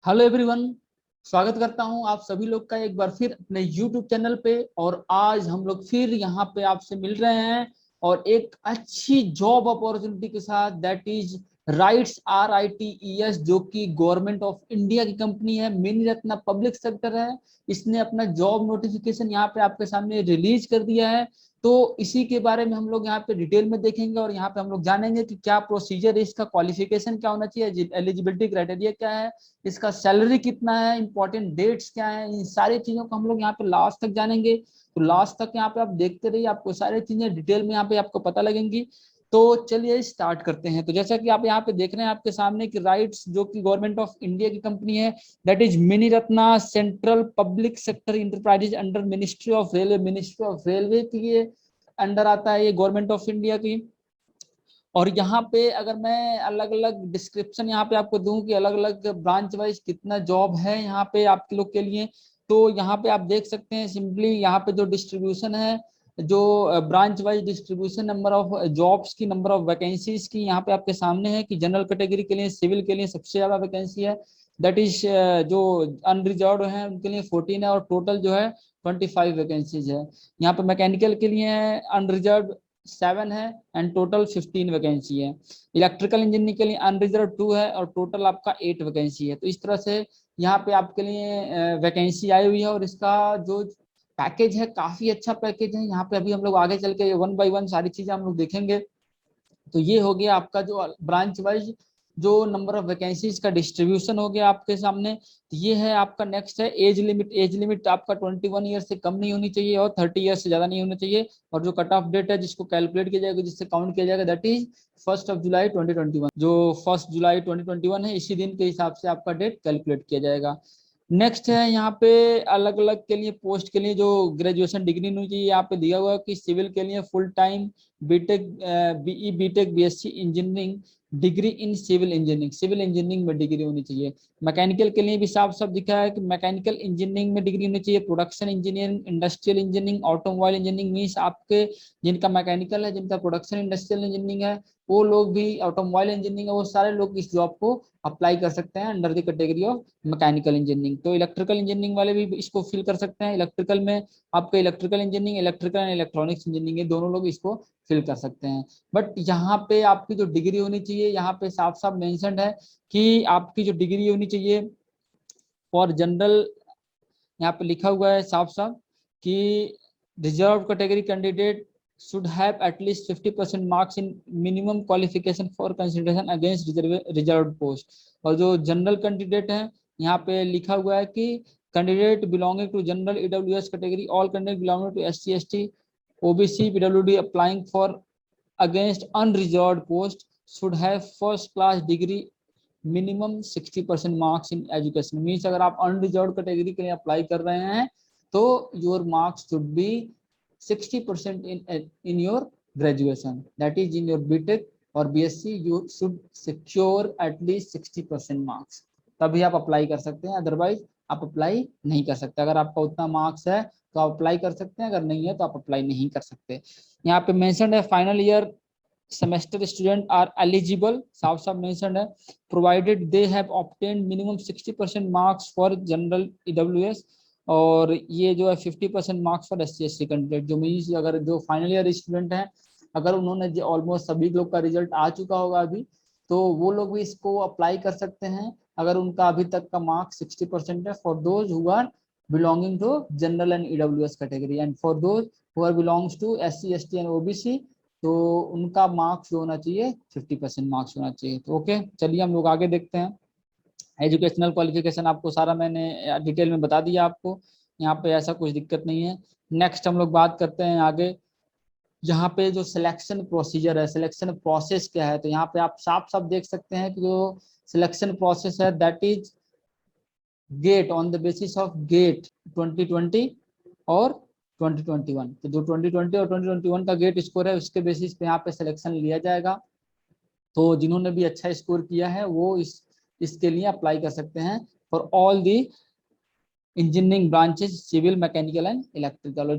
Hello everyone. स्वागत करता हूं आप सभी लोग का एक बार फिर अपने यूट्यूब चैनल पे। और आज हम लोग फिर यहाँ पे आपसे मिल रहे हैं और एक अच्छी जॉब अपॉर्चुनिटी के साथ, दैट इज राइट्स RITES, जो कि गवर्नमेंट ऑफ इंडिया की कंपनी है, मिनी रत्ना पब्लिक सेक्टर है। इसने अपना जॉब नोटिफिकेशन यहाँ पे आपके सामने रिलीज कर दिया है। तो इसी के बारे में हम लोग यहाँ पे डिटेल में देखेंगे और यहाँ पे हम लोग जानेंगे कि क्या प्रोसीजर है, इसका क्वालिफिकेशन क्या होना चाहिए, एलिजिबिलिटी क्राइटेरिया क्या है, इसका सैलरी कितना है, इंपॉर्टेंट डेट्स क्या है, इन सारी चीजों को हम लोग यहाँ पे लास्ट तक जानेंगे। तो लास्ट तक यहाँ पे आप देखते रहिए, आपको सारी चीजें डिटेल में यहाँ पे आपको पता लगेंगी। तो चलिए स्टार्ट करते हैं। तो जैसा कि आप यहाँ पे देख रहे हैं आपके सामने कि राइट्स जो कि गवर्नमेंट ऑफ इंडिया की कंपनी है, that is mini Ratna central public sector enterprises under ministry of railway की ये अंडर आता है, ये गवर्नमेंट ऑफ इंडिया की। और यहाँ पे अगर मैं अलग अलग डिस्क्रिप्शन यहाँ पे आपको दूं कि अलग अलग ब्रांच वाइज कितना जॉब है यहाँ पे आपके लोग के लिए, तो यहाँ पे आप देख सकते हैं सिंपली यहाँ पे जो डिस्ट्रीब्यूशन है, जो branch wise distribution number of jobs की, नंबर ऑफ वैकेंसीज की यहाँ पे आपके सामने है कि जनरल कैटेगरी के लिए, सिविल के लिए सबसे ज्यादा वैकेंसी है, दैट इज जो अनरिजर्व है उनके लिए 14 है, और टोटल जो है 25 वैकेंसीज है। यहाँ पे मैकेनिकल के लिए अनरिजर्व 7 है एंड टोटल 15 वैकेंसी है। इलेक्ट्रिकल इंजीनियरिंग के लिए अनरिजर्व 2 है और टोटल आपका 8 वैकेंसी है। तो इस तरह से यहाँ पे आपके लिए वैकेंसी आई हुई है। और इसका जो पैकेज है, काफी अच्छा पैकेज है। यहाँ पे अभी हम लोग आगे चल के वन बाय वन सारी चीजें हम लोग देखेंगे। तो ये हो गया आपका जो ब्रांच वाइज जो नंबर ऑफ वैकेंसीज का डिस्ट्रीब्यूशन हो गया आपके सामने। तो ये है आपका नेक्स्ट है एज लिमिट आपका 21 ईयर से कम नहीं होनी चाहिए और 30 ईयर से ज्यादा नहीं होना चाहिए। और जो कट ऑफ डेट है जिसको कैलकुलेट किया जाएगा, जिससे काउंट किया जाएगा, दैट इज 1 जुलाई 2021। जो 1 जुलाई 2021 है, इसी दिन के हिसाब से आपका डेट कैलकुलेट किया जाएगा। नेक्स्ट है यहाँ पे अलग अलग के लिए पोस्ट के लिए जो ग्रेजुएशन डिग्री होनी चाहिए, यहाँ पे दिया हुआ है कि सिविल के लिए full time BTech, BE BTech BSc engineering degree in civil engineering में डिग्री होनी चाहिए। मैकेनिकल के लिए भी साफ साफ दिखा है कि मैकेनिकल इंजीनियरिंग में डिग्री होनी चाहिए। Production engineering, industrial engineering, automobile engineering means आपके जिनका मैकेनिकल है, जिनका प्रोडक्शन इंडस्ट्रियल इंजीनियरिंग है, वो लोग भी, ऑटोमोबाइल इंजीनियरिंग है, वो सारे लोग इस जॉब को अप्लाई कर सकते हैं under the category of mechanical engineering. तो इलेक्ट्रिकल इंजीनियरिंग वाले भी इसको फिल कर सकते हैं। इलेक्ट्रिकल में आपका electrical engineering, electrical and electronics engineering, ये दोनों लोग इसको फिल कर सकते हैं। बट यहाँ पे आपकी जो डिग्री होनी चाहिए, यहाँ पे साफ साफ मेंशन्ड है कि आपकी जो डिग्री होनी चाहिए फॉर जनरल, यहाँ पे लिखा हुआ है साफ साफ कि reserve category candidate should have at least 50% marks in minimum qualification for consideration against reserved post। और जो जनरल कैंडिडेट है, यहाँ पे लिखा हुआ है कि candidate belonging to general EWS category, all candidate belonging to SC ST OBC PWD applying for against unreserved post should have first class degree, minimum 60% marks in education. Means अगर आप unreserved category के लिए apply कर रहे हैं तो your marks should be 60% in your graduation, that is in your BTech और BSc, you should secure at least 60% marks, तभी आप अप्लाई कर सकते हैं। अदरवाइज आप अप्लाई नहीं कर सकते। अगर आपका उतना मार्क्स है तो आप अप्लाई कर सकते हैं, अगर नहीं है तो आप अप्लाई नहीं कर सकते। यहाँ पे मेंशन है final year semester student are eligible, साफ साफ मेंशन है, provided they have obtained minimum 60% marks for general EWS। और ये जो है 50% marks for SC ST candidate, जो मीन्स अगर जो फाइनल ईयर स्टूडेंट हैं, अगर उन्होंने ऑलमोस्ट सभी लोग का रिजल्ट आ चुका होगा अभी, तो वो लोग भी इसको अप्लाई कर सकते हैं अगर उनका अभी तक का मार्क्स 60% है, for those who are belonging to general and EWS category, and for those who are belongs to SC ST and OBC, तो उनका मार्क्स जो होना चाहिए 50% मार्क्स होना चाहिए। तो ओके, चलिए हम लोग आगे देखते हैं। एजुकेशनल क्वालिफिकेशन आपको सारा मैंने डिटेल में बता दिया आपको, यहाँ पे ऐसा कुछ दिक्कत नहीं है। नेक्स्ट हम लोग बात करते हैं आगे, यहाँ पे जो सिलेक्शन प्रोसीजर है, सिलेक्शन प्रोसेस क्या है। तो यहाँ पे आप साफ साफ देख सकते हैं कि जो सिलेक्शन प्रोसेस है, that is GATE on the basis of GATE 2020 और 2021। तो जो 2020 और 2021 का गेट स्कोर है, उसके बेसिस पे यहाँ पे सिलेक्शन लिया जाएगा। तो जिन्होंने भी अच्छा स्कोर किया है वो इसके लिए अप्लाई कर सकते हैं for all the engineering branches civil, mechanical and electrical, और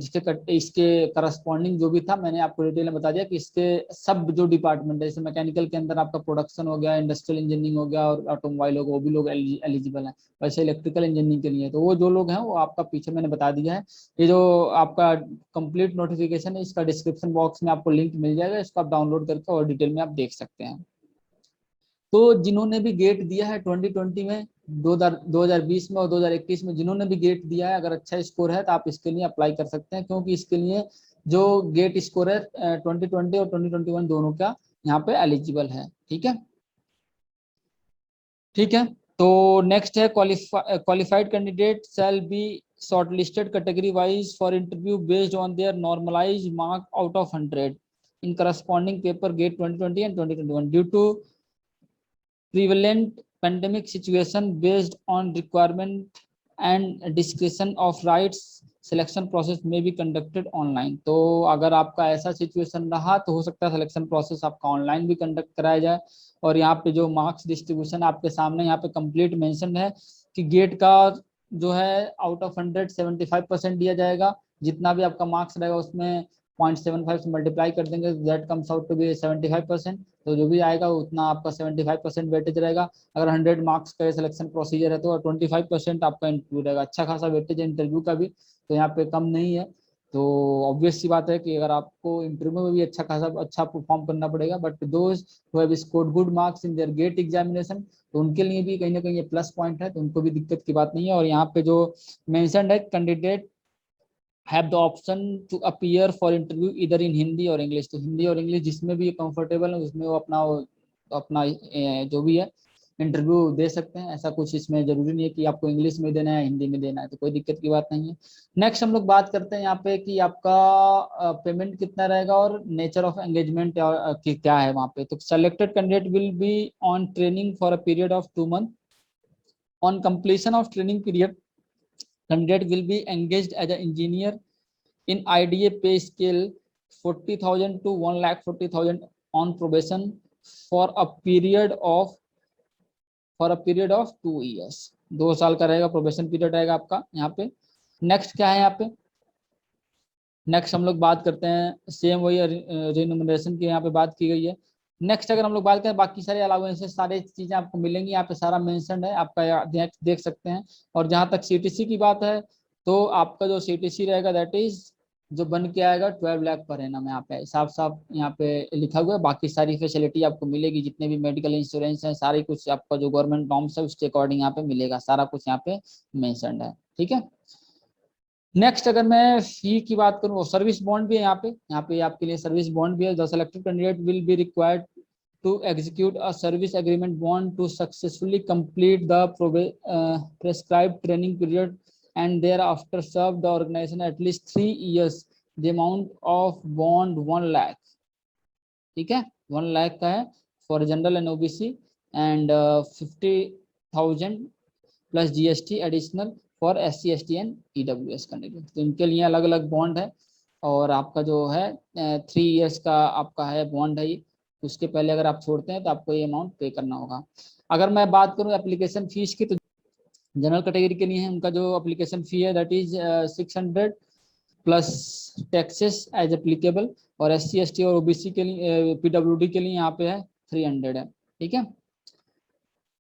इसके करस्पॉन्डिंग जो भी था मैंने आपको डिटेल में बता दिया कि इसके सब जो डिपार्टमेंट है, जैसे मैकेनिकल के अंदर आपका प्रोडक्शन हो गया, इंडस्ट्रियल इंजीनियरिंग हो गया और ऑटोमोबाइल हो गया, वो भी लोग एलिजिबल हैं। वैसे इलेक्ट्रिकल इंजीनियरिंग के लिए तो वो जो लोग हैं वो आपका पीछे मैंने बता दिया है। ये जो आपका कंप्लीट नोटिफिकेशन है इसका डिस्क्रिप्शन बॉक्स में आपको लिंक मिल जाएगा, इसको आप डाउनलोड करके और डिटेल में आप देख सकते हैं। तो जिन्होंने भी गेट दिया है 2020 में, 2020 में और 2021 में जिन्होंने भी गेट दिया है, अगर अच्छा स्कोर है तो आप इसके लिए अप्लाई कर सकते हैं, क्योंकि इसके लिए जो गेट स्कोर है 2020 और 2021 दोनों का यहाँ पे एलिजिबल है। ठीक है, ठीक है। तो नेक्स्ट है qualified candidate shall be shortlisted category wise for interview based on their normalised mark out of 100 in corresponding paper GATE 2020 and 2021 due to prevalent pandemic situation based on requirement and discretion of rights selection process में भी conducted online. तो अगर आपका ऐसा situation रहा तो हो सकता है सिलेक्शन प्रोसेस आपका ऑनलाइन भी कंडक्ट कराया जाए। और यहाँ पे जो मार्क्स डिस्ट्रीब्यूशन आपके सामने यहाँ पे कंप्लीट मेंशन है कि गेट का जो है आउट ऑफ 100 75% दिया जाएगा, जितना भी आपका मार्क्स रहेगा उसमें 0.75 से मल्टीप्लाई कर देंगे, that comes out to be 75%। तो जो भी आएगा उतना आपका 75% वेटेज रहेगा। अगर 100 मार्क्स का सिलेक्शन प्रोसीजर है तो 25% आपका इंटरव्यू रहेगा, अच्छा खासा वेटेज है इंटरव्यू का भी, तो यहाँ पे कम नहीं है। तो ऑब्वियस सी बात है कि अगर आपको इंटरव्यू में भी अच्छा खासा अच्छा परफॉर्म करना पड़ेगा, but those who have scored good marks in their GATE examination, तो उनके लिए भी कहीं ना कहीं ये प्लस पॉइंट है, तो उनको भी दिक्कत की बात नहीं है। और यहाँ पे जो मेंशन्ड है candidate have the option to appear for interview इधर इन हिंदी और इंग्लिश, तो हिंदी और इंग्लिश जिसमें भी कंफर्टेबल है उसमें वो अपना जो भी है इंटरव्यू दे सकते हैं। ऐसा कुछ इसमें जरूरी नहीं है कि आपको इंग्लिश में देना है हिंदी में देना है, तो कोई दिक्कत की बात नहीं है। नेक्स्ट हम लोग बात करते हैं यहाँ पे कि आपका पेमेंट कितना रहेगा और नेचर ऑफ एंगेजमेंट की क्या है वहाँ पे। तो selected candidate will be on training for a period of 2 months। On completion of training period candidate will be engaged as an engineer in IDA pay scale 40,000 to 1,40,000 on probation for a period of 2 years। 2 साल का रहेगा probation period रहेगा आपका यहाँ पे। Next क्या है यहाँ पे, नेक्स्ट हम लोग बात करते हैं सेम वही रिन्यूमरेशन की यहाँ पे बात की गई है। नेक्स्ट अगर हम लोग बात करें बाकी सारे अलाउंसेस सारी चीजें आपको मिलेंगी, यहाँ पे सारा मेंशन है आपका देख सकते हैं। और जहाँ तक सीटीसी की बात है तो आपका जो सीटीसी रहेगा दैट इज जो बन के आएगा 12 लाख पर एनम, यहाँ पे साफ साफ यहाँ पे लिखा हुआ है। बाकी सारी फैसिलिटी आपको मिलेगी, जितने भी मेडिकल इंश्योरेंस है सारी कुछ आपका जो गवर्नमेंट नॉर्म्स है उसके अकॉर्डिंग यहाँ पे मिलेगा, सारा कुछ यहाँ पे मेंशन है। ठीक है, नेक्स्ट अगर मैं फी की बात करूँ, सर्विस बॉन्ड भी है यहाँ पे आपके लिए सर्विस बॉन्ड भी है। The selected candidate will be required to execute a service agreement bond to successfully complete the prescribed training period and thereafter serve the organization at least 3 years। the amount of bond 1 lakh। ठीक है, 1 लाख का है for general and OBC and 50,000 plus GST additional for SC ST and EWS candidate. तो इनके लिए अलग अलग bond है। और आपका जो है 3 इयर्स का आपका है बॉन्ड है ये, उसके पहले अगर आप छोड़ते हैं तो आपको ये अमाउंट पे करना होगा। अगर मैं बात करूँ एप्लीकेशन फीस की, तो जनरल कैटेगरी के लिए है उनका जो एप्लीकेशन फी है that is 600 plus taxes as applicable. और SC ST और OBC के लिए PWD के लिए यहाँ पे है 300 है। ठीक है,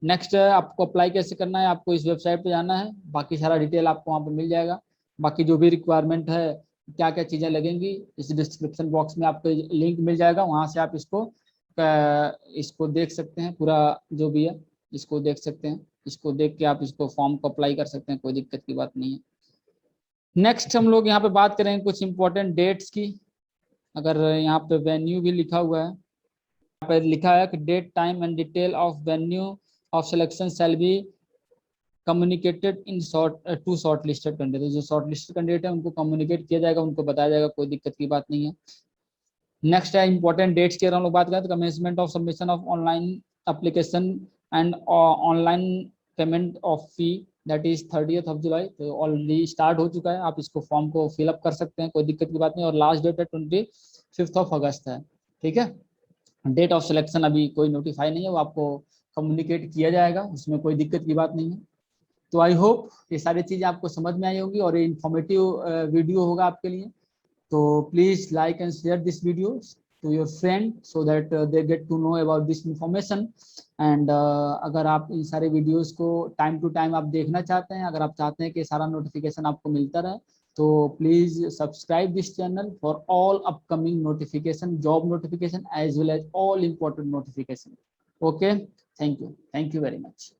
नेक्स्ट आपको अप्लाई कैसे करना है, आपको इस वेबसाइट पे जाना है, बाकी सारा डिटेल आपको वहाँ पे मिल जाएगा। बाकी जो भी रिक्वायरमेंट है क्या क्या चीज़ें लगेंगी इस डिस्क्रिप्शन बॉक्स में आपको लिंक मिल जाएगा, वहाँ से आप इसको देख सकते हैं, पूरा जो भी है इसको देख सकते हैं, इसको देख के आप इसको फॉर्म को अप्लाई कर सकते हैं, कोई दिक्कत की बात नहीं है। नेक्स्ट हम लोग यहाँ पे बात करेंगे कुछ इंपॉर्टेंट डेट्स की। अगर यहाँ पे वेन्यू भी लिखा हुआ है, यहाँ पे लिखा है कि date time and detail of venue of selection shall be communicated in to shortlisted candidate. जो शॉर्ट लिस्टेड कैंडिडेट है उनको कम्युनिकेट किया जाएगा, उनको बताया जाएगा, कोई दिक्कत की बात नहीं है। नेक्स्ट है इंपॉर्टेंट डेट्स की अगर हम लोग बात करें तो commencement of submission of online application and online payment of fee that is 30th जुलाई। तो ऑलरेडी स्टार्ट हो चुका है, आप इसको फॉर्म को फिलअप कर सकते हैं, कोई दिक्कत की बात नहीं। और लास्ट डेट है 25 अगस्त है। ठीक है, डेट ऑफ सिलेक्शन अभी कोई नोटिफाई नहीं है, वो आपको कम्युनिकेट किया जाएगा, उसमें कोई दिक्कत की बात नहीं है। तो आई होप ये सारी चीजें आपको समझ में आई होगी और ये इंफॉर्मेटिव वीडियो होगा आपके लिए। तो please like and share this video to your friend so that they get to know about this information and अगर आप इन सारे वीडियोस को टाइम टू टाइम आप देखना चाहते हैं, अगर आप चाहते हैं कि सारा नोटिफिकेशन आपको मिलता रहे, तो please subscribe this channel for all upcoming notification, job notification as well as all important notification. Okay, thank you very much.